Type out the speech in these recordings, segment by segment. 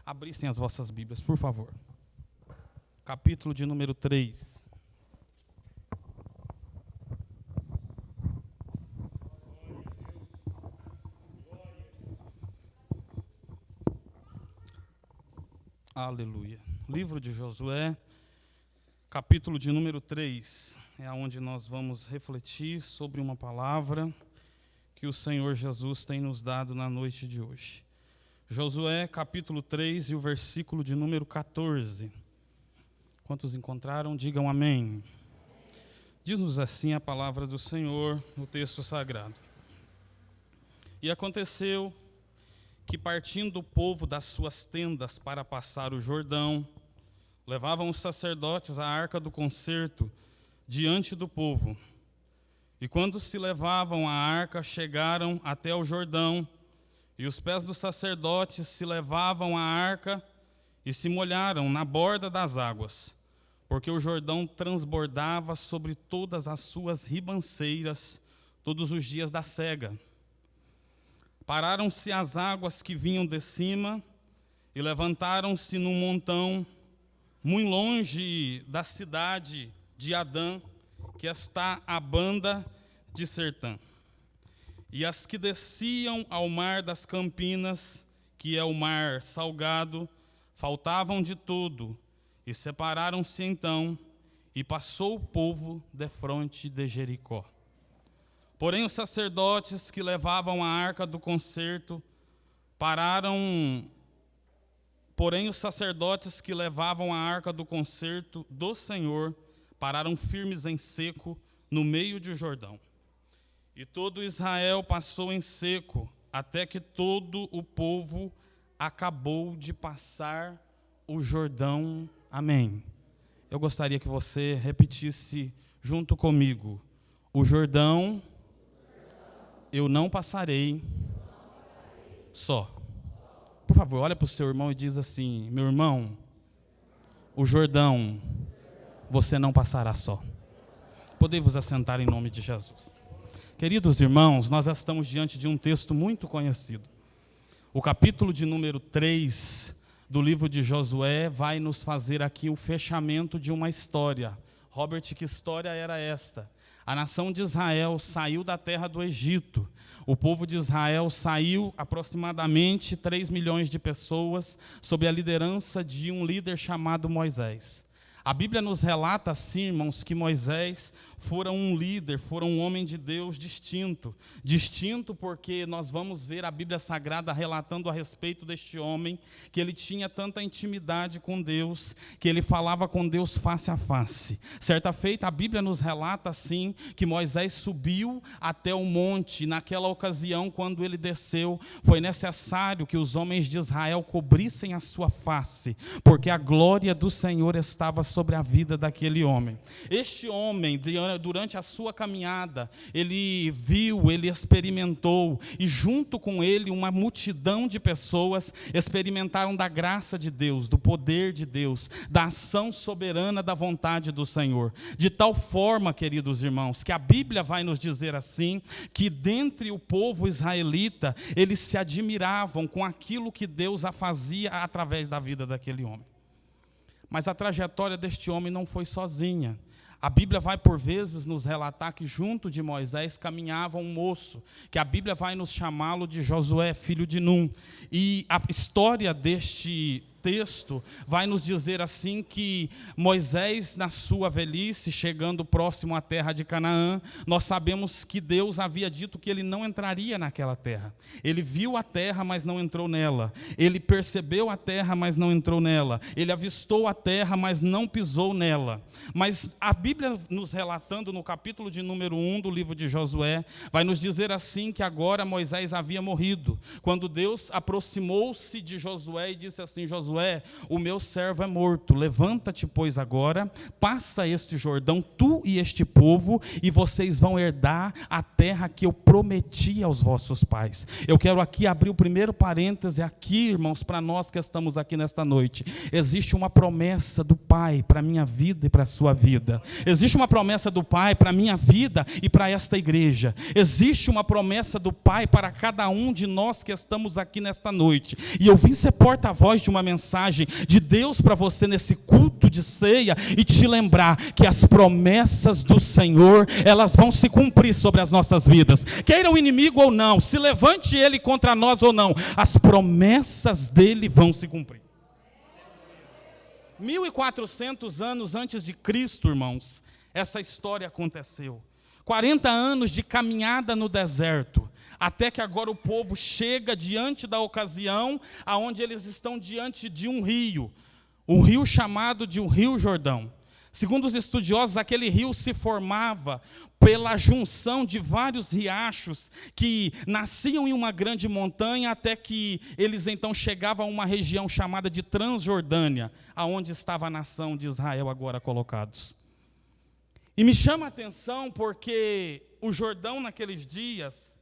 abrissem as vossas Bíblias, por favor. Capítulo de número 3. Aleluia. Livro de Josué, capítulo de número 3, é onde nós vamos refletir sobre uma palavra que o Senhor Jesus tem nos dado na noite de hoje. Josué, capítulo 3 e o versículo de número 14. Quantos encontraram, digam amém. Diz-nos assim a palavra do Senhor no texto sagrado. E aconteceu que, partindo o povo das suas tendas para passar o Jordão, levavam os sacerdotes a arca do concerto diante do povo. E quando se levavam a arca, chegaram até o Jordão, e os pés dos sacerdotes se levavam à arca e se molharam na borda das águas, porque o Jordão transbordava sobre todas as suas ribanceiras todos os dias da sega. Pararam-se as águas que vinham de cima e levantaram-se num montão muito longe da cidade de Adã, que está à banda de Sertã. E as que desciam ao mar das Campinas, que é o mar salgado, faltavam de tudo, e separaram-se então, e passou o povo defronte de Jericó. Porém, os sacerdotes que levavam a arca do concerto do Senhor pararam firmes em seco no meio do Jordão. E todo Israel passou em seco, até que todo o povo acabou de passar o Jordão. Amém. Eu gostaria que você repetisse junto comigo: o Jordão eu não passarei só. Por favor, olha para o seu irmão e diz assim: meu irmão, o Jordão você não passará só. Podemos assentar em nome de Jesus. Queridos irmãos, nós estamos diante de um texto muito conhecido. O capítulo de número 3 do livro de Josué vai nos fazer aqui o fechamento de uma história. Robert, que história era esta? A nação de Israel saiu da terra do Egito. O povo de Israel saiu, aproximadamente 3 milhões de pessoas, sob a liderança de um líder chamado Moisés. A Bíblia nos relata assim, irmãos, que Moisés fora um líder, fora um homem de Deus distinto. Distinto porque nós vamos ver a Bíblia Sagrada relatando a respeito deste homem, que ele tinha tanta intimidade com Deus, que ele falava com Deus face a face. Certa feita, a Bíblia nos relata assim, que Moisés subiu até o monte, e naquela ocasião, quando ele desceu, foi necessário que os homens de Israel cobrissem a sua face, porque a glória do Senhor estava sobre a vida daquele homem. Este homem, durante a sua caminhada, ele viu, ele experimentou, e junto com ele uma multidão de pessoas experimentaram da graça de Deus, do poder de Deus, da ação soberana da vontade do Senhor. De tal forma, queridos irmãos, que a Bíblia vai nos dizer assim, que dentre o povo israelita, eles se admiravam com aquilo que Deus fazia através da vida daquele homem. Mas a trajetória deste homem não foi sozinha. A Bíblia vai por vezes nos relatar que junto de Moisés caminhava um moço, que a Bíblia vai nos chamá-lo de Josué, filho de Num. E a história deste texto vai nos dizer assim que Moisés, na sua velhice, chegando próximo à terra de Canaã, nós sabemos que Deus havia dito que ele não entraria naquela terra. Ele viu a terra, mas não entrou nela. Ele percebeu a terra, mas não entrou nela. Ele avistou a terra, mas não pisou nela. Mas a Bíblia nos relatando no capítulo de número 1 do livro de Josué, vai nos dizer assim que agora Moisés havia morrido. Quando Deus aproximou-se de Josué e disse assim: Josué, o meu servo é morto, levanta-te, pois, agora, passa este Jordão, tu e este povo, e vocês vão herdar a terra que eu prometi aos vossos pais. Eu quero aqui abrir o primeiro parêntese aqui, irmãos, para nós que estamos aqui nesta noite. Existe uma promessa do Pai Pai para a minha vida e para a sua vida. Existe uma promessa do Pai para a minha vida e para esta igreja. Existe uma promessa do Pai para cada um de nós que estamos aqui nesta noite. E eu vim ser porta-voz de uma mensagem de Deus para você nesse culto de ceia e te lembrar que as promessas do Senhor, elas vão se cumprir sobre as nossas vidas. Queira o inimigo ou não, se levante ele contra nós ou não, as promessas dele vão se cumprir. 1400 anos antes de Cristo, irmãos, essa história aconteceu. 40 anos de caminhada no deserto, até que agora o povo chega diante da ocasião aonde eles estão diante de um rio chamado de o Rio Jordão. Segundo os estudiosos, aquele rio se formava pela junção de vários riachos que nasciam em uma grande montanha até que eles então chegavam a uma região chamada de Transjordânia, aonde estava a nação de Israel agora colocados. E me chama a atenção porque o Jordão naqueles dias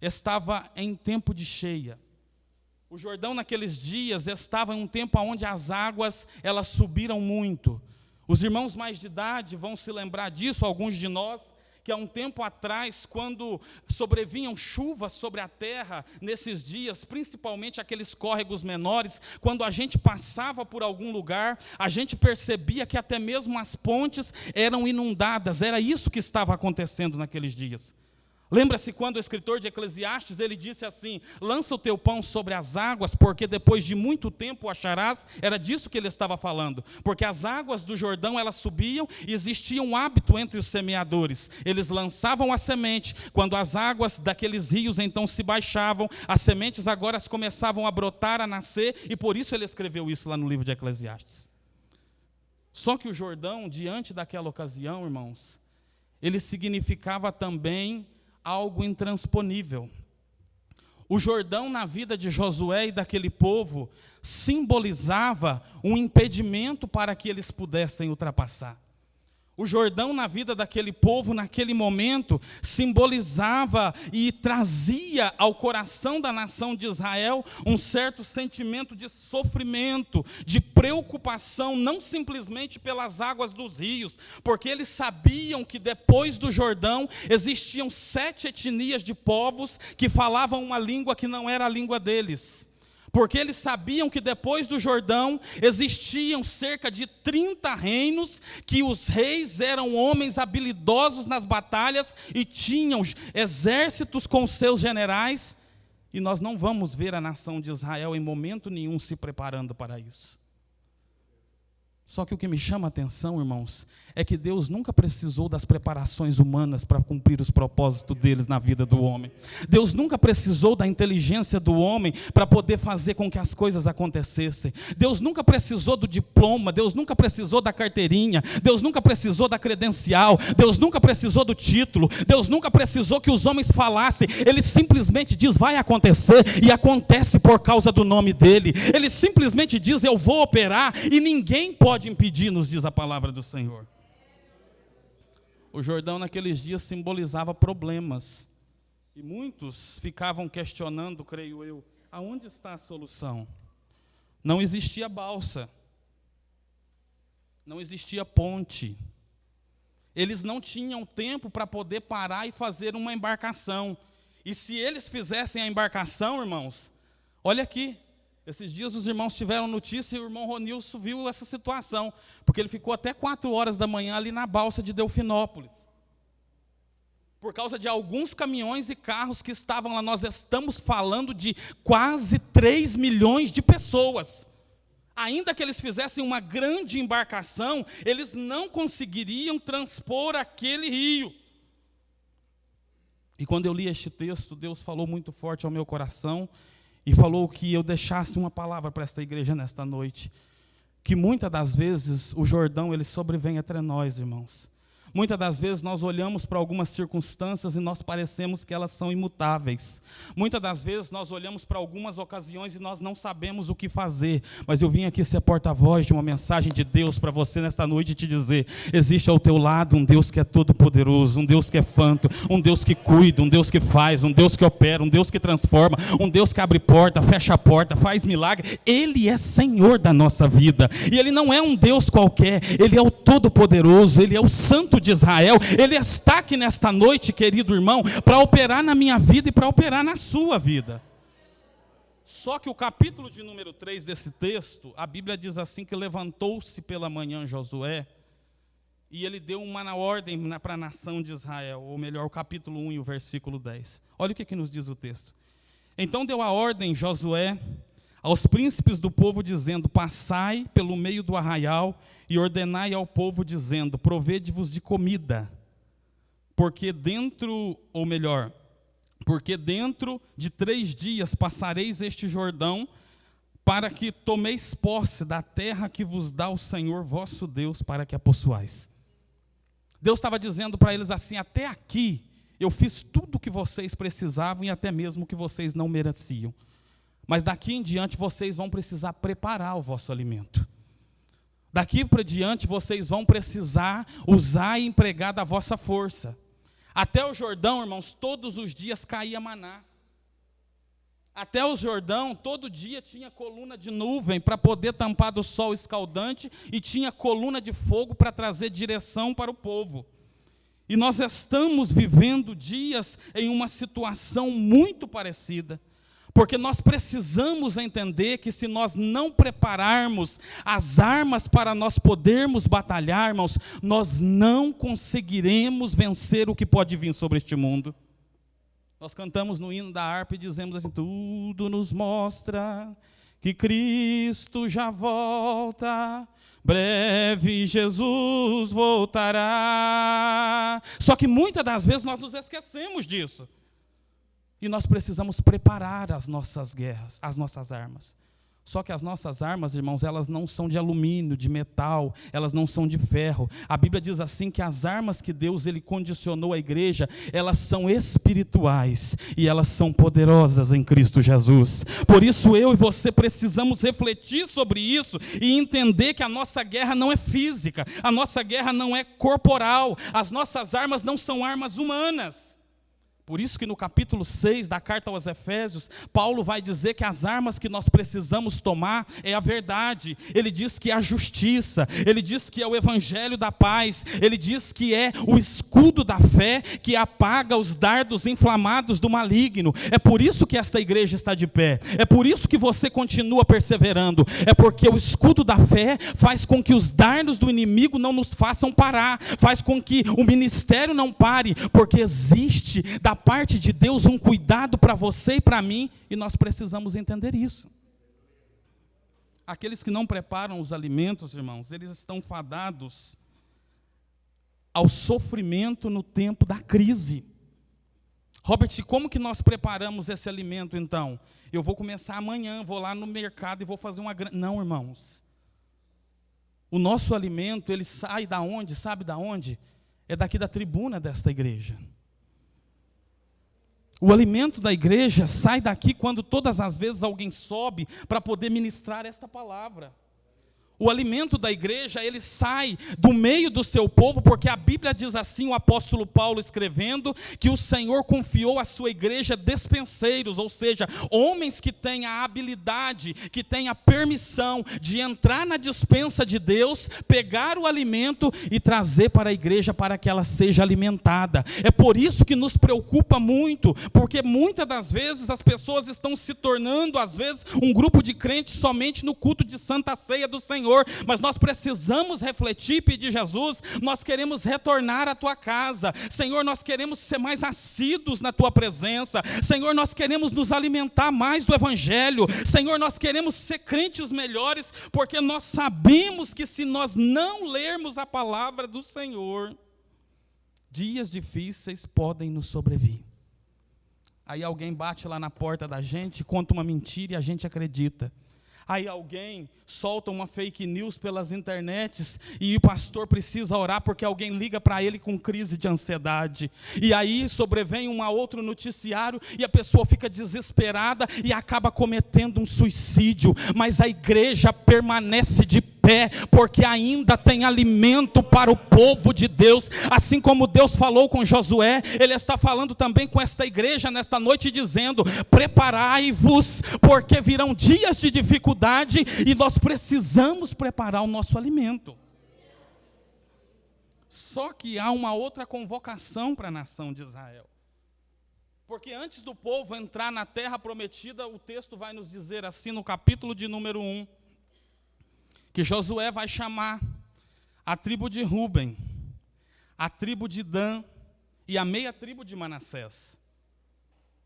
estava em tempo de cheia. O Jordão naqueles dias estava em um tempo onde as águas elas subiram muito. Os irmãos mais de idade vão se lembrar disso, alguns de nós, que há um tempo atrás, quando sobrevinham chuvas sobre a terra, nesses dias, principalmente aqueles córregos menores, quando a gente passava por algum lugar, a gente percebia que até mesmo as pontes eram inundadas, era isso que estava acontecendo naqueles dias. Lembra-se quando o escritor de Eclesiastes, ele disse assim, lança o teu pão sobre as águas, porque depois de muito tempo o acharás, era disso que ele estava falando, porque as águas do Jordão, elas subiam, e existia um hábito entre os semeadores, eles lançavam a semente, quando as águas daqueles rios então se baixavam, as sementes agora começavam a brotar, a nascer, e por isso ele escreveu isso lá no livro de Eclesiastes. Só que o Jordão, diante daquela ocasião, irmãos, ele significava também algo intransponível. O Jordão na vida de Josué e daquele povo simbolizava um impedimento para que eles pudessem ultrapassar. O Jordão na vida daquele povo, naquele momento, simbolizava e trazia ao coração da nação de Israel um certo sentimento de sofrimento, de preocupação, não simplesmente pelas águas dos rios, porque eles sabiam que depois do Jordão existiam 7 etnias de povos que falavam uma língua que não era a língua deles. Porque eles sabiam que depois do Jordão existiam cerca de 30 reinos, que os reis eram homens habilidosos nas batalhas e tinham exércitos com seus generais, e nós não vamos ver a nação de Israel em momento nenhum se preparando para isso. Só que o que me chama a atenção, irmãos, é que Deus nunca precisou das preparações humanas para cumprir os propósitos deles na vida do homem. Deus nunca precisou da inteligência do homem para poder fazer com que as coisas acontecessem. Deus nunca precisou do diploma, Deus nunca precisou da carteirinha, Deus nunca precisou da credencial, Deus nunca precisou do título, Deus nunca precisou que os homens falassem. Ele simplesmente diz, vai acontecer, e acontece por causa do nome dele. Ele simplesmente diz, eu vou operar, e ninguém pode impedir, nos diz a palavra do Senhor. O Jordão naqueles dias simbolizava problemas, e muitos ficavam questionando, creio eu, aonde está a solução? Não existia balsa, não existia ponte, eles não tinham tempo para poder parar e fazer uma embarcação, e se eles fizessem a embarcação, irmãos, olha aqui, esses dias os irmãos tiveram notícia e o irmão Ronilson viu essa situação, porque ele ficou até 4 horas da manhã ali na balsa de Delfinópolis, por causa de alguns caminhões e carros que estavam lá. Nós estamos falando de quase 3 milhões de pessoas. Ainda que eles fizessem uma grande embarcação, eles não conseguiriam transpor aquele rio. E quando eu li este texto, Deus falou muito forte ao meu coração, e falou que eu deixasse uma palavra para esta igreja nesta noite, que muitas das vezes o Jordão ele sobrevém entre nós, irmãos. Muitas das vezes nós olhamos para algumas circunstâncias e nós parecemos que elas são imutáveis. Muitas das vezes nós olhamos para algumas ocasiões e nós não sabemos o que fazer. Mas eu vim aqui ser porta-voz de uma mensagem de Deus para você nesta noite e te dizer: existe ao teu lado um Deus que é todo poderoso, um Deus que é santo, um Deus que cuida, um Deus que faz, um Deus que opera, um Deus que transforma, um Deus que abre porta, fecha a porta, faz milagre. Ele é Senhor da nossa vida. E Ele não é um Deus qualquer, Ele é o Todo-Poderoso, Ele é o Santo de Israel. Ele está aqui nesta noite, querido irmão, para operar na minha vida e para operar na sua vida. Só que o capítulo de número 3 desse texto, a Bíblia diz assim, que levantou-se pela manhã Josué, e ele deu uma ordem para a nação de Israel, ou melhor, o capítulo 1 e o versículo 10. Olha o que nos diz o texto. Então deu a ordem Josué aos príncipes do povo, dizendo: passai pelo meio do arraial e ordenai ao povo, dizendo: provede-vos de comida, porque dentro de 3 dias passareis este Jordão, para que tomeis posse da terra que vos dá o Senhor vosso Deus, para que a possuais. Deus estava dizendo para eles assim: até aqui eu fiz tudo o que vocês precisavam e até mesmo o que vocês não mereciam. Mas daqui em diante vocês vão precisar preparar o vosso alimento. Daqui para diante vocês vão precisar usar e empregar da vossa força. Até o Jordão, irmãos, todos os dias caía maná. Até o Jordão, todo dia tinha coluna de nuvem para poder tampar do sol escaldante, e tinha coluna de fogo para trazer direção para o povo. E nós estamos vivendo dias em uma situação muito parecida. Porque nós precisamos entender que se nós não prepararmos as armas para nós podermos batalhar, irmãos, nós não conseguiremos vencer o que pode vir sobre este mundo. Nós cantamos no hino da harpa e dizemos assim: tudo nos mostra que Cristo já volta, breve Jesus voltará. Só que muitas das vezes nós nos esquecemos disso. E nós precisamos preparar as nossas guerras, as nossas armas. Só que as nossas armas, irmãos, elas não são de alumínio, de metal, elas não são de ferro. A Bíblia diz assim que as armas que Deus ele condicionou à igreja, elas são espirituais e elas são poderosas em Cristo Jesus. Por isso eu e você precisamos refletir sobre isso e entender que a nossa guerra não é física, a nossa guerra não é corporal, as nossas armas não são armas humanas. Por isso que no capítulo 6 da carta aos Efésios, Paulo vai dizer que as armas que nós precisamos tomar é a verdade. Ele diz que é a justiça, ele diz que é o evangelho da paz, ele diz que é o escudo da fé que apaga os dardos inflamados do maligno. É por isso que esta igreja está de pé, é por isso que você continua perseverando, é porque o escudo da fé faz com que os dardos do inimigo não nos façam parar, faz com que o ministério não pare, porque existe da parte de Deus um cuidado para você e para mim, e nós precisamos entender isso. Aqueles que não preparam os alimentos, irmãos, eles estão fadados ao sofrimento no tempo da crise. Robert, como que nós preparamos esse alimento então? Eu vou começar amanhã, vou lá no mercado e vou fazer uma grande... Não, irmãos. O nosso alimento, ele sai da onde? Sabe da onde? É daqui da tribuna desta igreja. O alimento da igreja sai daqui quando todas as vezes alguém sobe para poder ministrar esta palavra. O alimento da igreja, ele sai do meio do seu povo, porque a Bíblia diz assim, o apóstolo Paulo escrevendo, que o Senhor confiou à sua igreja despenseiros, ou seja, homens que têm a habilidade, que têm a permissão de entrar na despensa de Deus, pegar o alimento e trazer para a igreja para que ela seja alimentada. É por isso que nos preocupa muito, porque muitas das vezes as pessoas estão se tornando, às vezes, um grupo de crentes somente no culto de Santa Ceia do Senhor. Mas nós precisamos refletir e pedir: Jesus, nós queremos retornar à tua casa. Senhor, nós queremos ser mais assíduos na tua presença. Senhor, nós queremos nos alimentar mais do evangelho. Senhor, nós queremos ser crentes melhores, porque nós sabemos que se nós não lermos a palavra do Senhor, dias difíceis podem nos sobrevir. Aí alguém bate lá na porta da gente, conta uma mentira e a gente acredita. Aí alguém solta uma fake news pelas internets e o pastor precisa orar porque alguém liga para ele com crise de ansiedade. E aí sobrevém um outro noticiário e a pessoa fica desesperada e acaba cometendo um suicídio. Mas a igreja permanece de pé, porque ainda tem alimento para o povo de Deus. Assim como Deus falou com Josué, Ele está falando também com esta igreja nesta noite, dizendo: preparai-vos, porque virão dias de dificuldade e nós precisamos preparar o nosso alimento. Só que há uma outra convocação para a nação de Israel. Porque antes do povo entrar na terra prometida, o texto vai nos dizer assim no capítulo de número 1, que Josué vai chamar a tribo de Ruben, a tribo de Dan e a meia tribo de Manassés.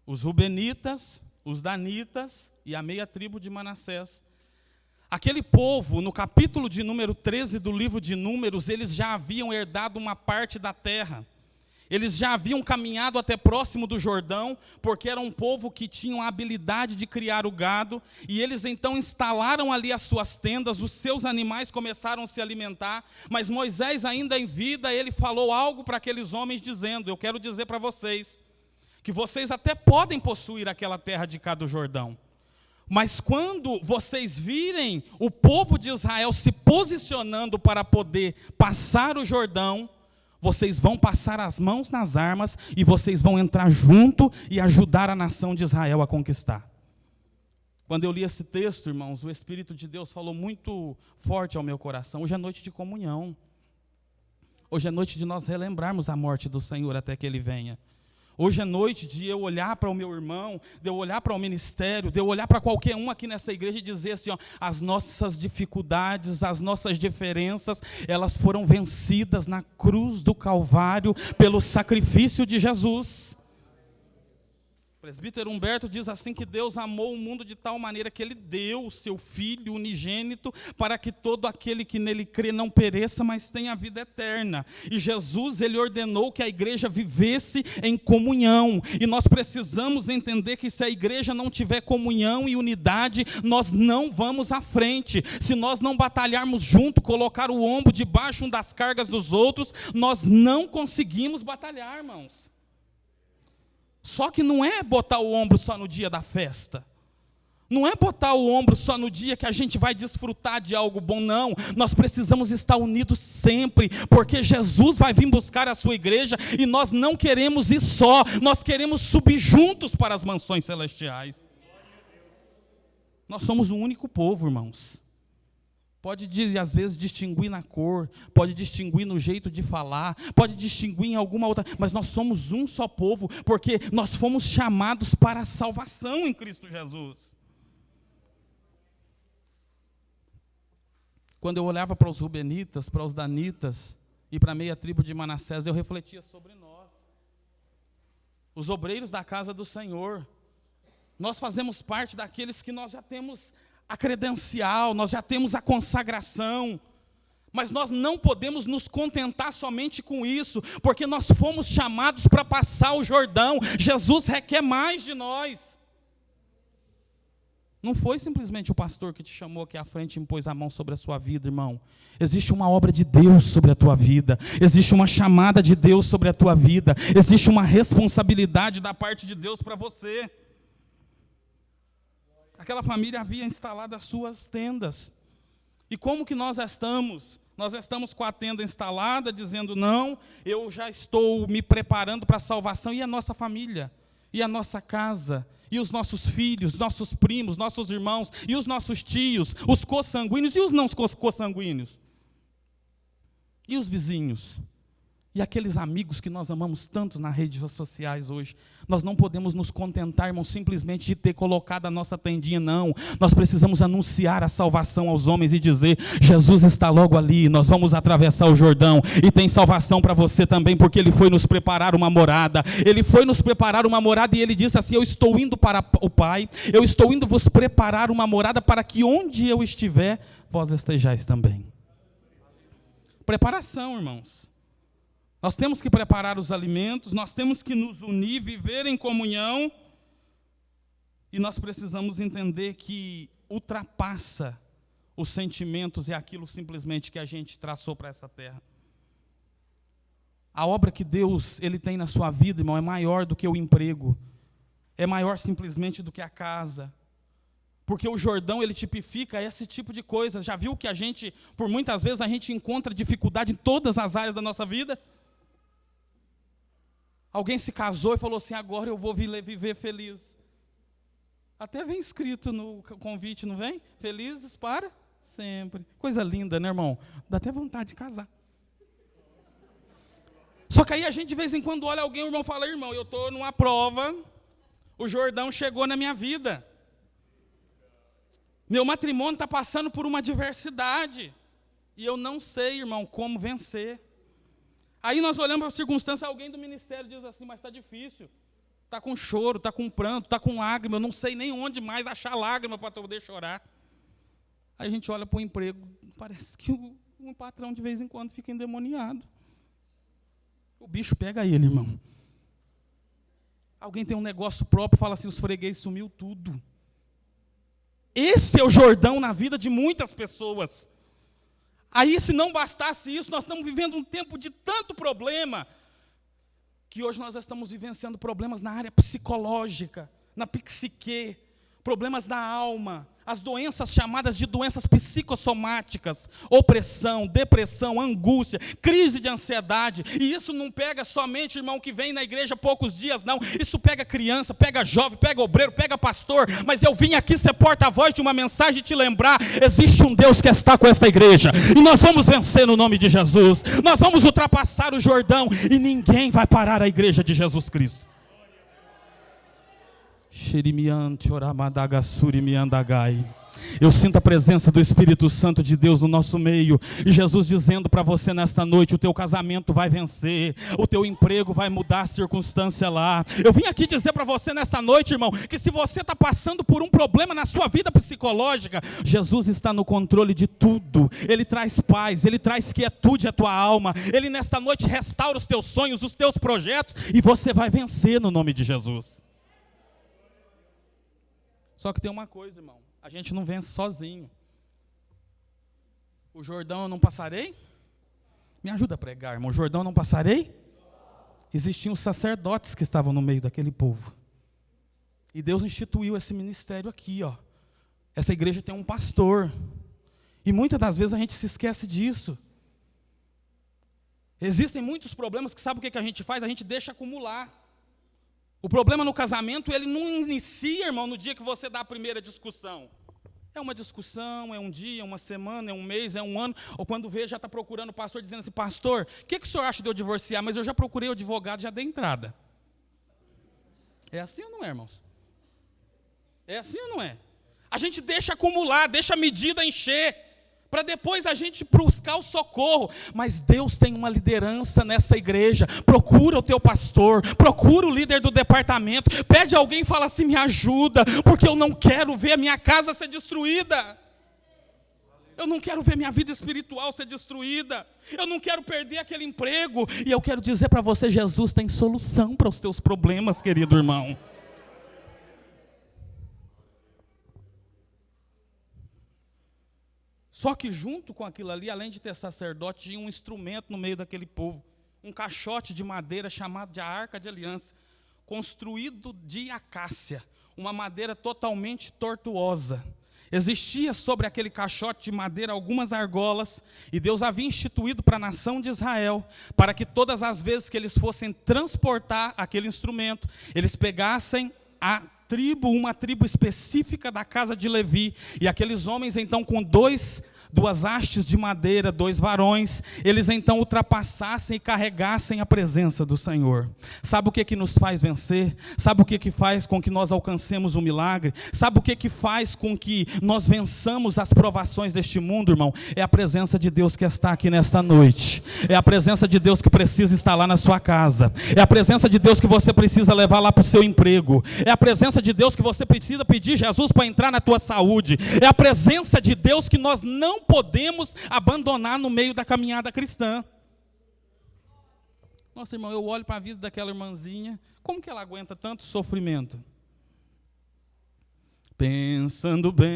Os rubenitas, os danitas e a meia tribo de Manassés. Aquele povo, no capítulo de número 13 do livro de Números, eles já haviam herdado uma parte da terra. Eles já haviam caminhado até próximo do Jordão, porque era um povo que tinha a habilidade de criar o gado, e eles então instalaram ali as suas tendas, os seus animais começaram a se alimentar, mas Moisés, ainda em vida, ele falou algo para aqueles homens, dizendo: eu quero dizer para vocês, que vocês até podem possuir aquela terra de cá do Jordão, mas quando vocês virem o povo de Israel se posicionando para poder passar o Jordão, vocês vão passar as mãos nas armas e vocês vão entrar junto e ajudar a nação de Israel a conquistar. Quando eu li esse texto, irmãos, o Espírito de Deus falou muito forte ao meu coração. Hoje é noite de comunhão. Hoje é noite de nós relembrarmos a morte do Senhor até que Ele venha. Hoje é noite de eu olhar para o meu irmão, de eu olhar para o ministério, de eu olhar para qualquer um aqui nessa igreja e dizer assim: ó, as nossas dificuldades, as nossas diferenças, elas foram vencidas na cruz do Calvário pelo sacrifício de Jesus. O presbítero Humberto diz assim que Deus amou o mundo de tal maneira que Ele deu o seu Filho unigênito para que todo aquele que nele crê não pereça, mas tenha a vida eterna. E Jesus, Ele ordenou que a igreja vivesse em comunhão. E nós precisamos entender que se a igreja não tiver comunhão e unidade, nós não vamos à frente. Se nós não batalharmos junto, colocar o ombro debaixo das cargas dos outros, nós não conseguimos batalhar, irmãos. Só que não é botar o ombro só no dia da festa. Não é botar o ombro só no dia que a gente vai desfrutar de algo bom, não. Nós precisamos estar unidos sempre, porque Jesus vai vir buscar a sua igreja e nós não queremos ir só, nós queremos subir juntos para as mansões celestiais. Nós somos um único povo, irmãos. Pode, às vezes, distinguir na cor, pode distinguir no jeito de falar, pode distinguir em alguma outra, mas nós somos um só povo, porque nós fomos chamados para a salvação em Cristo Jesus. Quando eu olhava para os rubenitas, para os danitas e para a meia tribo de Manassés, eu refletia sobre nós, os obreiros da casa do Senhor. Nós fazemos parte daqueles que nós já temos a credencial, nós já temos a consagração, mas nós não podemos nos contentar somente com isso, porque nós fomos chamados para passar o Jordão. Jesus requer mais de nós. Não foi simplesmente o pastor que te chamou aqui à frente e impôs a mão sobre a sua vida, irmão. Existe uma obra de Deus sobre a tua vida, existe uma chamada de Deus sobre a tua vida, existe uma responsabilidade da parte de Deus para você. Aquela família havia instalado as suas tendas. E como que nós estamos? Nós estamos com a tenda instalada, dizendo: não, eu já estou me preparando para a salvação. E a nossa família? E a nossa casa? E os nossos filhos, nossos primos, nossos irmãos? E os nossos tios? Os consanguíneos e os não consanguíneos? E os vizinhos? E aqueles amigos que nós amamos tanto nas redes sociais hoje? Nós não podemos nos contentar, irmão, simplesmente de ter colocado a nossa tendinha, não. Nós precisamos anunciar a salvação aos homens e dizer: Jesus está logo ali, nós vamos atravessar o Jordão. E tem salvação para você também, porque Ele foi nos preparar uma morada. Ele foi nos preparar uma morada e Ele disse assim: eu estou indo para o Pai, eu estou indo vos preparar uma morada para que onde eu estiver, vós estejais também. Preparação, irmãos. Nós temos que preparar os alimentos, nós temos que nos unir, viver em comunhão. E nós precisamos entender que ultrapassa os sentimentos e aquilo simplesmente que a gente traçou para essa terra. A obra que Deus ele tem na sua vida, irmão, é maior do que o emprego, é maior simplesmente do que a casa. Porque o Jordão, ele tipifica esse tipo de coisa. Já viu que a gente, por muitas vezes, a gente encontra dificuldade em todas as áreas da nossa vida? Alguém se casou e falou assim, agora eu vou viver feliz. Até vem escrito no convite, não vem? Felizes para sempre. Coisa linda, né, irmão? Dá até vontade de casar. Só que aí a gente, de vez em quando, olha alguém, o irmão fala, irmão, eu estou numa prova, o Jordão chegou na minha vida. Meu matrimônio está passando por uma adversidade. E eu não sei, irmão, como vencer. Aí nós olhamos para a circunstância, alguém do ministério diz assim, mas está difícil. Está com choro, está com pranto, está com lágrima, eu não sei nem onde mais achar lágrima para poder chorar. Aí a gente olha para o emprego, parece que um patrão de vez em quando fica endemoniado. O bicho pega ele, irmão. Alguém tem um negócio próprio, fala assim, os freguês sumiu tudo. Esse é o Jordão na vida de muitas pessoas. Aí, se não bastasse isso, nós estamos vivendo um tempo de tanto problema, que hoje nós estamos vivenciando problemas na área psicológica, na psique, problemas da alma, as doenças chamadas de doenças psicossomáticas, opressão, depressão, angústia, crise de ansiedade. E isso não pega somente, irmão, que vem na igreja há poucos dias, não. Isso pega criança, pega jovem, pega obreiro, pega pastor. Mas eu vim aqui ser porta-voz de uma mensagem e te lembrar, existe um Deus que está com esta igreja. E nós vamos vencer no nome de Jesus. Nós vamos ultrapassar o Jordão e ninguém vai parar a igreja de Jesus Cristo. Eu sinto a presença do Espírito Santo de Deus no nosso meio. E Jesus dizendo para você nesta noite, o teu casamento vai vencer, o teu emprego vai mudar a circunstância lá. Eu vim aqui dizer para você nesta noite, irmão, que se você está passando por um problema na sua vida psicológica, Jesus está no controle de tudo. Ele traz paz, Ele traz quietude à tua alma. Ele nesta noite restaura os teus sonhos, os teus projetos, e você vai vencer no nome de Jesus. Só que tem uma coisa, irmão, a gente não vence sozinho. O Jordão eu não passarei? Me ajuda a pregar, irmão. O Jordão eu não passarei? Existiam sacerdotes que estavam no meio daquele povo. E Deus instituiu esse ministério aqui, ó. Essa igreja tem um pastor. E muitas das vezes a gente se esquece disso. Existem muitos problemas que sabe o que a gente faz? A gente deixa acumular. O problema no casamento, ele não inicia, irmão, no dia que você dá a primeira discussão. É uma discussão, é um dia, é uma semana, é um mês, é um ano. Ou quando vê, já está procurando o pastor, dizendo assim, pastor, o que o senhor acha de eu divorciar? Mas eu já procurei o advogado, já dei entrada. É assim ou não é, irmãos? É assim ou não é? A gente deixa acumular, deixa a medida encher, para depois a gente buscar o socorro. Mas Deus tem uma liderança nessa igreja. Procura o teu pastor, procura o líder do departamento, pede a alguém e fala assim, me ajuda, porque eu não quero ver a minha casa ser destruída. Eu não quero ver minha vida espiritual ser destruída. Eu não quero perder aquele emprego. E eu quero dizer para você, Jesus tem solução para os teus problemas, querido irmão. Só que junto com aquilo ali, além de ter sacerdote, tinha um instrumento no meio daquele povo. Um caixote de madeira chamado de a Arca de Aliança, construído de acácia, uma madeira totalmente tortuosa. Existia sobre aquele caixote de madeira algumas argolas, e Deus havia instituído para a nação de Israel, para que todas as vezes que eles fossem transportar aquele instrumento, eles pegassem uma tribo específica da casa de Levi, e aqueles homens então com duas hastes de madeira, 2 varões, eles então ultrapassassem e carregassem a presença do Senhor. Sabe o que nos faz vencer? Sabe o que faz com que nós alcancemos o milagre? Sabe o que faz com que nós vençamos as provações deste mundo, irmão? É a presença de Deus que está aqui nesta noite. É a presença de Deus que precisa estar lá na sua casa. É a presença de Deus que você precisa levar lá para o seu emprego. É a presença de Deus que você precisa pedir Jesus para entrar na tua saúde. É a presença de Deus que nós não podemos abandonar no meio da caminhada cristã. Nossa, irmão, eu olho para a vida daquela irmãzinha, como que ela aguenta tanto sofrimento? Pensando bem,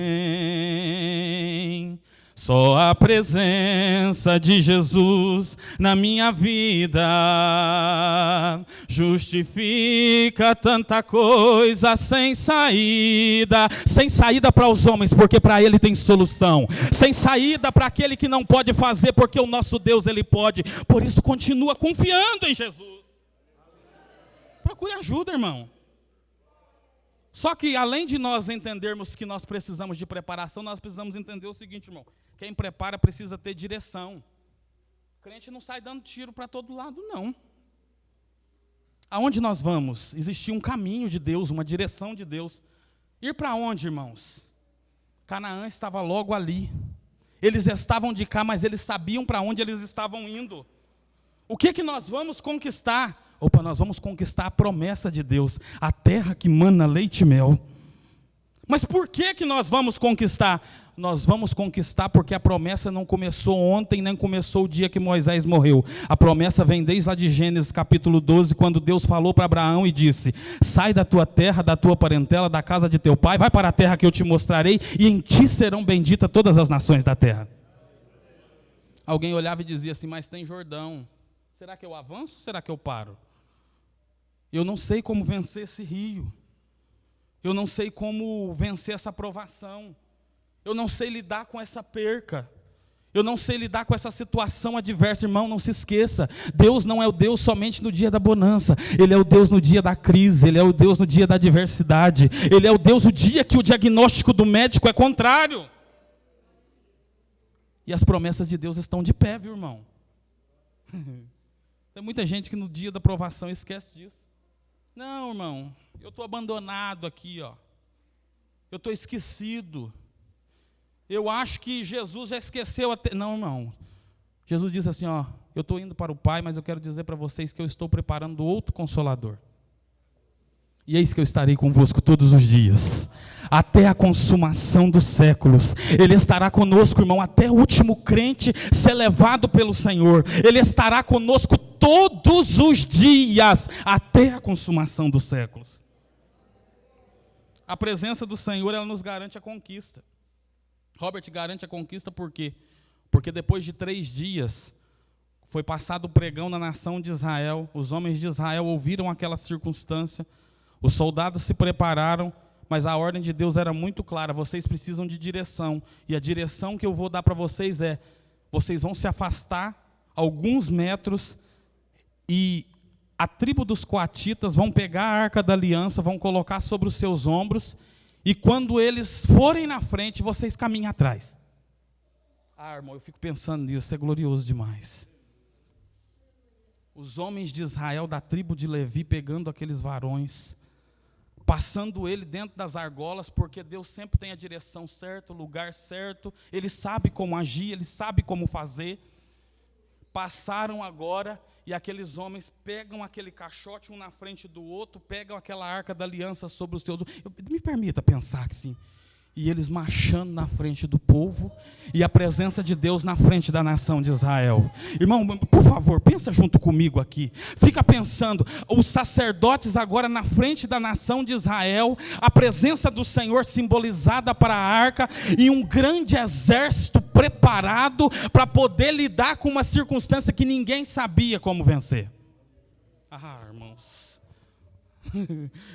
só a presença de Jesus na minha vida justifica tanta coisa sem saída para os homens, porque para Ele tem solução, sem saída para aquele que não pode fazer, porque o nosso Deus Ele pode. Por isso continua confiando em Jesus. Procure ajuda, irmão. Só que além de nós entendermos que nós precisamos de preparação, nós precisamos entender o seguinte, irmão: quem prepara precisa ter direção. O crente não sai dando tiro para todo lado, não. Aonde nós vamos? Existia um caminho de Deus, uma direção de Deus. Ir para onde, irmãos? Canaã estava logo ali. Eles estavam de cá, mas eles sabiam para onde eles estavam indo. O que nós vamos conquistar? Opa, nós vamos conquistar a promessa de Deus, a terra que mana leite e mel. Mas por que nós vamos conquistar? Nós vamos conquistar porque a promessa não começou ontem, nem começou o dia que Moisés morreu. A promessa vem desde lá de Gênesis capítulo 12, quando Deus falou para Abraão e disse: sai da tua terra, da tua parentela, da casa de teu pai, vai para a terra que eu te mostrarei, e em ti serão benditas todas as nações da terra. Alguém olhava e dizia assim: mas tem Jordão, será que eu avanço ou será que eu paro? Eu não sei como vencer esse rio. Eu não sei como vencer essa provação. Eu não sei lidar com essa perca. Eu não sei lidar com essa situação adversa. Irmão, não se esqueça: Deus não é o Deus somente no dia da bonança. Ele é o Deus no dia da crise. Ele é o Deus no dia da adversidade. Ele é o Deus no dia que o diagnóstico do médico é contrário. E as promessas de Deus estão de pé, viu, irmão? Tem muita gente que no dia da provação esquece disso. Não, irmão, eu estou abandonado aqui, ó. Eu estou esquecido. Eu acho que Jesus já esqueceu até... Não, irmão. Jesus disse assim, ó: eu estou indo para o Pai, mas eu quero dizer para vocês que eu estou preparando outro Consolador. E eis que eu estarei convosco todos os dias, até a consumação dos séculos. Ele estará conosco, irmão, até o último crente ser levado pelo Senhor. Ele estará conosco todos os dias, até a consumação dos séculos. A presença do Senhor, ela nos garante a conquista. Robert garante a conquista por quê? Porque depois de 3 dias, foi passado o pregão na nação de Israel. Os homens de Israel ouviram aquela circunstância. Os soldados se prepararam, mas a ordem de Deus era muito clara: vocês precisam de direção. E a direção que eu vou dar para vocês é: vocês vão se afastar alguns metros e a tribo dos coatitas vão pegar a arca da aliança, vão colocar sobre os seus ombros, e quando eles forem na frente, vocês caminhem atrás. Ah, irmão, eu fico pensando nisso, isso é glorioso demais. Os homens de Israel, da tribo de Levi, pegando aqueles varões, passando ele dentro das argolas, porque Deus sempre tem a direção certa, o lugar certo, Ele sabe como agir, Ele sabe como fazer. Passaram agora, e aqueles homens pegam aquele caixote um na frente do outro, pegam aquela arca da aliança sobre os seus... Me permita pensar que sim. E eles marchando na frente do povo, e a presença de Deus na frente da nação de Israel. Irmão, por favor, pensa junto comigo aqui. Fica pensando, os sacerdotes agora na frente da nação de Israel, a presença do Senhor simbolizada para a arca, e um grande exército preparado para poder lidar com uma circunstância que ninguém sabia como vencer. Ah, irmãos,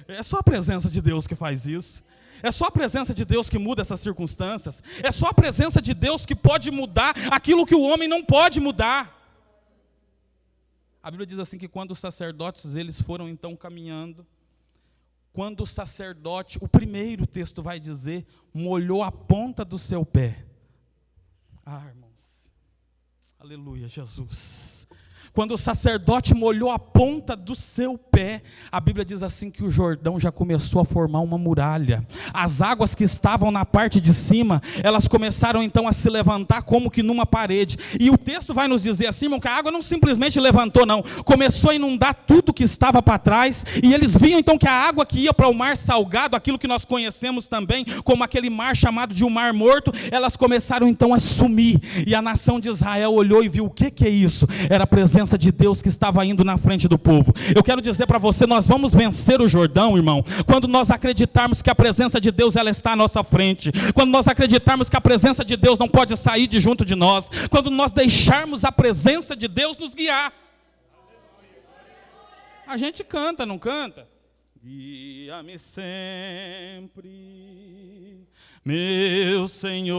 é só a presença de Deus que faz isso. É só a presença de Deus que muda essas circunstâncias. É só a presença de Deus que pode mudar aquilo que o homem não pode mudar. A Bíblia diz assim que quando os sacerdotes eles foram então caminhando, quando o sacerdote, o primeiro texto vai dizer, molhou a ponta do seu pé. Ah, irmãos, aleluia, Jesus. Quando o sacerdote molhou a ponta do seu pé, a Bíblia diz assim que o Jordão já começou a formar uma muralha. As águas que estavam na parte de cima, elas começaram então a se levantar como que numa parede. E o texto vai nos dizer assim, irmão, que a água não simplesmente levantou, não. Começou a inundar tudo que estava para trás. E eles viam então que a água que ia para o mar salgado, aquilo que nós conhecemos também como aquele mar chamado de um mar morto, elas começaram então a sumir. E a nação de Israel olhou e viu: o que é isso? Era a presença presença de Deus que estava indo na frente do povo. Eu quero dizer para você, nós vamos vencer o Jordão, irmão, quando nós acreditarmos que a presença de Deus ela está à nossa frente, quando nós acreditarmos que a presença de Deus não pode sair de junto de nós, quando nós deixarmos a presença de Deus nos guiar. A gente canta, não canta? Guia-me sempre, meu Senhor,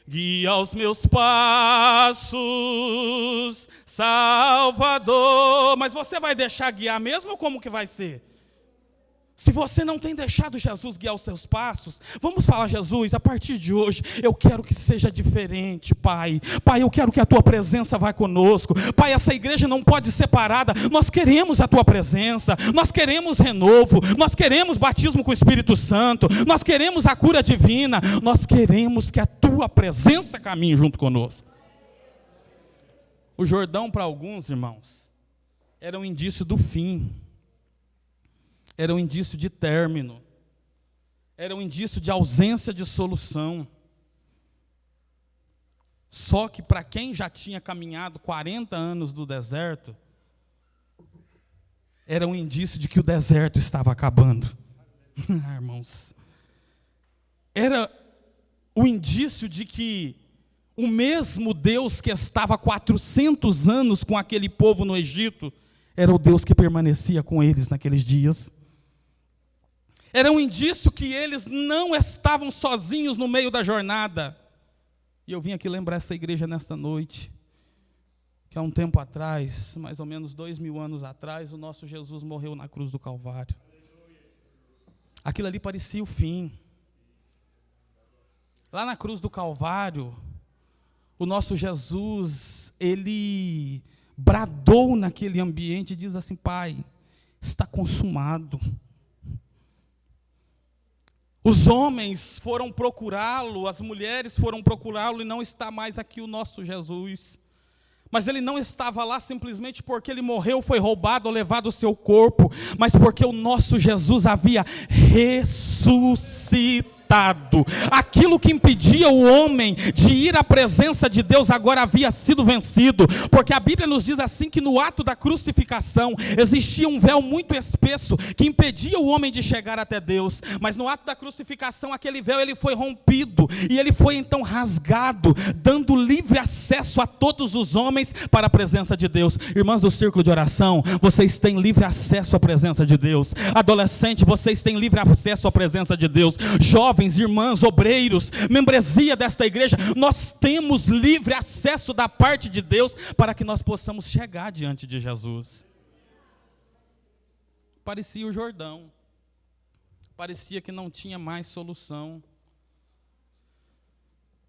guia os meus passos, Salvador. Mas você vai deixar guiar mesmo ou como que vai ser? Se você não tem deixado Jesus guiar os seus passos, vamos falar: Jesus, a partir de hoje, eu quero que seja diferente, Pai. Pai, eu quero que a Tua presença vá conosco. Pai, essa igreja não pode ser parada. Nós queremos a Tua presença, nós queremos renovo, nós queremos batismo com o Espírito Santo, nós queremos a cura divina, nós queremos que a Tua presença caminhe junto conosco. O Jordão, para alguns irmãos, era um indício do fim. Era um indício de término, era um indício de ausência de solução. Só que para quem já tinha caminhado 40 anos no deserto, era um indício de que o deserto estava acabando. Irmãos, era o indício de que o mesmo Deus que estava 400 anos com aquele povo no Egito, era o Deus que permanecia com eles naqueles dias. Era um indício que eles não estavam sozinhos no meio da jornada. E eu vim aqui lembrar essa igreja nesta noite, que há um tempo atrás, mais ou menos 2000 anos atrás, o nosso Jesus morreu na cruz do Calvário. Aquilo ali parecia o fim. Lá na cruz do Calvário, o nosso Jesus, ele bradou naquele ambiente e diz assim: Pai, está consumado. Os homens foram procurá-lo, as mulheres foram procurá-lo e não está mais aqui o nosso Jesus. Mas ele não estava lá simplesmente porque ele morreu, foi roubado ou levado o seu corpo, mas porque o nosso Jesus havia ressuscitado. Aquilo que impedia o homem de ir à presença de Deus agora havia sido vencido, porque a Bíblia nos diz assim que no ato da crucificação existia um véu muito espesso que impedia o homem de chegar até Deus, mas no ato da crucificação aquele véu ele foi rompido e ele foi então rasgado, dando livre acesso a todos os homens para a presença de Deus. Irmãs do círculo de oração, vocês têm livre acesso à presença de Deus. Adolescente, vocês têm livre acesso à presença de Deus. Jovens, irmãs, obreiros, membresia desta igreja, nós temos livre acesso da parte de Deus para que nós possamos chegar diante de Jesus. Parecia o Jordão, parecia que não tinha mais solução.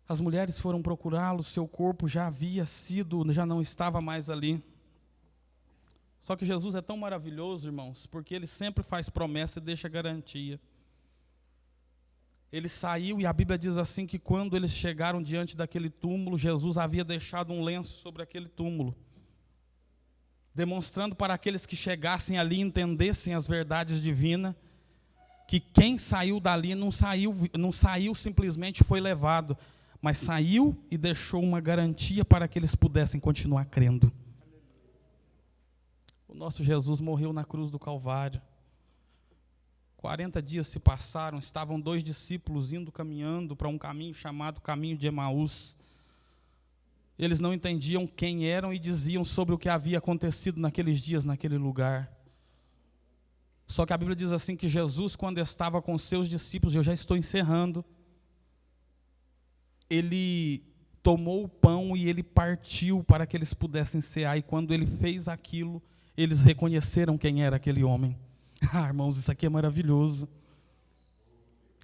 As mulheres foram procurá-lo, seu corpo já não estava mais ali. Só que Jesus é tão maravilhoso, irmãos, porque ele sempre faz promessa e deixa garantia. Ele saiu e a Bíblia diz assim que quando eles chegaram diante daquele túmulo, Jesus havia deixado um lenço sobre aquele túmulo, demonstrando para aqueles que chegassem ali e entendessem as verdades divinas, que quem saiu dali não saiu simplesmente foi levado, mas saiu e deixou uma garantia para que eles pudessem continuar crendo. O nosso Jesus morreu na cruz do Calvário. 40 dias se passaram, estavam 2 discípulos caminhando para um caminho chamado caminho de Emaús. Eles não entendiam quem eram e diziam sobre o que havia acontecido naqueles dias, naquele lugar. Só que a Bíblia diz assim que Jesus, quando estava com seus discípulos, eu já estou encerrando, ele tomou o pão e ele partiu para que eles pudessem cear. E quando ele fez aquilo, eles reconheceram quem era aquele homem. Ah, irmãos, isso aqui é maravilhoso.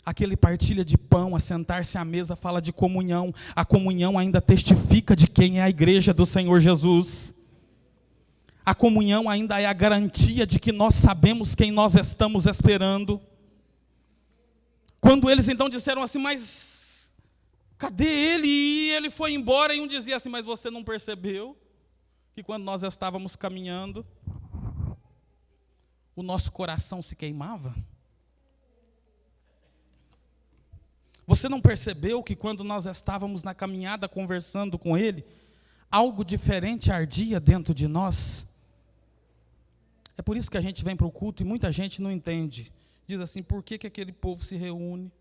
Aquele partilha de pão, assentar-se à mesa, fala de comunhão. A comunhão ainda testifica de quem é a igreja do Senhor Jesus. A comunhão ainda é a garantia de que nós sabemos quem nós estamos esperando. Quando eles então disseram assim, mas cadê ele? E ele foi embora, e um dizia assim, mas você não percebeu que quando nós estávamos caminhando, o nosso coração se queimava? Você não percebeu que quando nós estávamos na caminhada conversando com ele, algo diferente ardia dentro de nós. É por isso que a gente vem para o culto e muita gente não entende. Diz assim, por que aquele povo se reúne?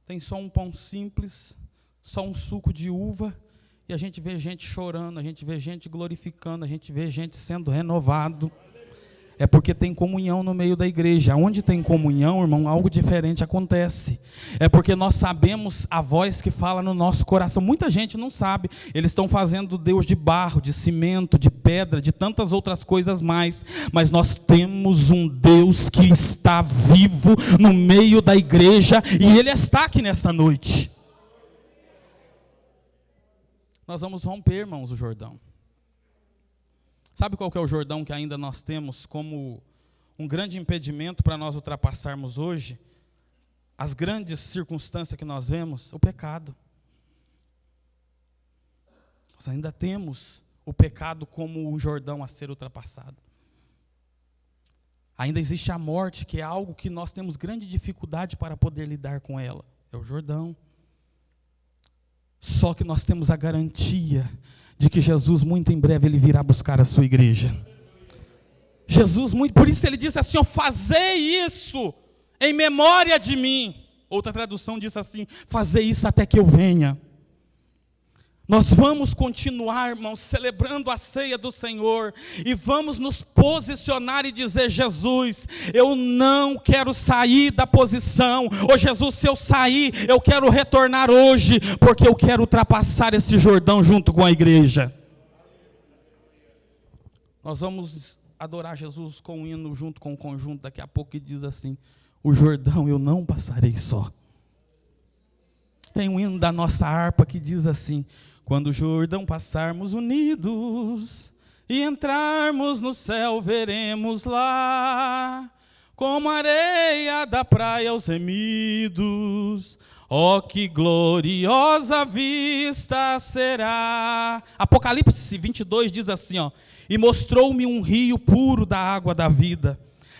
Tem só um pão simples, só um suco de uva, e a gente vê gente chorando, a gente vê gente glorificando, a gente vê gente sendo renovado. É porque tem comunhão no meio da igreja. Onde tem comunhão, irmão, algo diferente acontece. É porque nós sabemos a voz que fala no nosso coração. Muita gente não sabe. Eles estão fazendo Deus de barro, de cimento, de pedra, de tantas outras coisas mais. Mas nós temos um Deus que está vivo no meio da igreja. E Ele está aqui nesta noite. Nós vamos romper, irmãos, o Jordão. Sabe qual que é o Jordão que ainda nós temos como um grande impedimento para nós ultrapassarmos hoje as grandes circunstâncias que nós vemos? O pecado. Nós ainda temos o pecado como o Jordão a ser ultrapassado. Ainda existe a morte, que é algo que nós temos grande dificuldade para poder lidar com ela. É o Jordão. Só que nós temos a garantia de que Jesus muito em breve Ele virá buscar a sua igreja. Por isso Ele disse assim, fazei isso em memória de mim. Outra tradução diz assim, fazei isso até que eu venha. Nós vamos continuar, irmãos, celebrando a ceia do Senhor, e vamos nos posicionar e dizer, Jesus, eu não quero sair da posição. Jesus, se eu sair, eu quero retornar hoje, porque eu quero ultrapassar esse Jordão junto com a igreja. Nós vamos adorar Jesus com um hino junto com o conjunto daqui a pouco, que diz assim, o Jordão eu não passarei só. Tem um hino da nossa harpa que diz assim, quando o Jordão passarmos unidos e entrarmos no céu, veremos lá, como a areia da praia os remidos, ó que gloriosa vista será. Apocalipse 22 diz assim, e mostrou-me um rio puro da água da vida,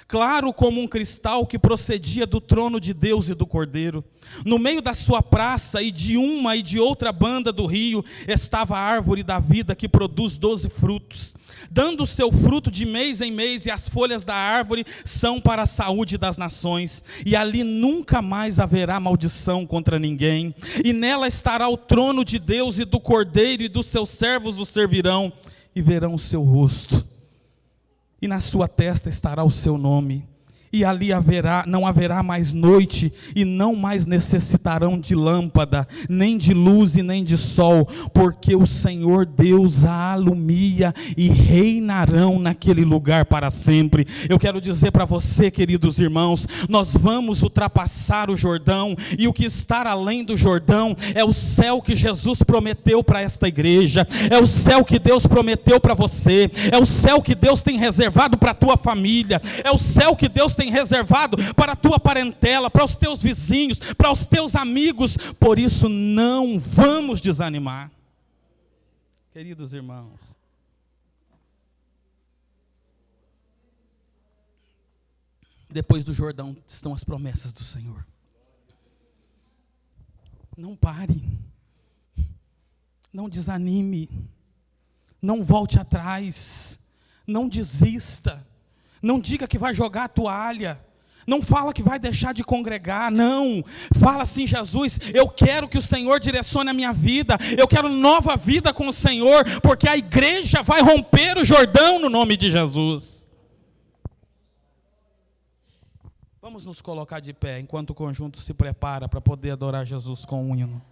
claro como um cristal que procedia do trono de Deus e do Cordeiro. No meio da sua praça e de uma e de outra banda do rio estava a árvore da vida que produz 12 frutos, dando o seu fruto de mês em mês, e as folhas da árvore são para a saúde das nações. E ali nunca mais haverá maldição contra ninguém. E nela estará o trono de Deus e do Cordeiro, e dos seus servos o servirão, e verão o seu rosto. E na sua testa estará o seu nome. E ali não haverá mais noite, e não mais necessitarão de lâmpada, nem de luz e nem de sol, porque o Senhor Deus a alumia, e reinarão naquele lugar para sempre. Eu quero dizer para você, queridos irmãos, nós vamos ultrapassar o Jordão, e o que está além do Jordão é o céu que Jesus prometeu para esta igreja, é o céu que Deus prometeu para você, é o céu que Deus tem reservado para a tua família, é o céu que Deus tem reservado para a tua parentela, para os teus vizinhos, para os teus amigos. Por isso não vamos desanimar. Queridos irmãos, depois do Jordão estão as promessas do Senhor. Não pare, não desanime, não volte atrás, não desista. Não diga que vai jogar a toalha. Não fala que vai deixar de congregar. Não. Fala assim, Jesus, eu quero que o Senhor direcione a minha vida. Eu quero nova vida com o Senhor, porque a igreja vai romper o Jordão no nome de Jesus. Vamos nos colocar de pé enquanto o conjunto se prepara para poder adorar Jesus com um hino.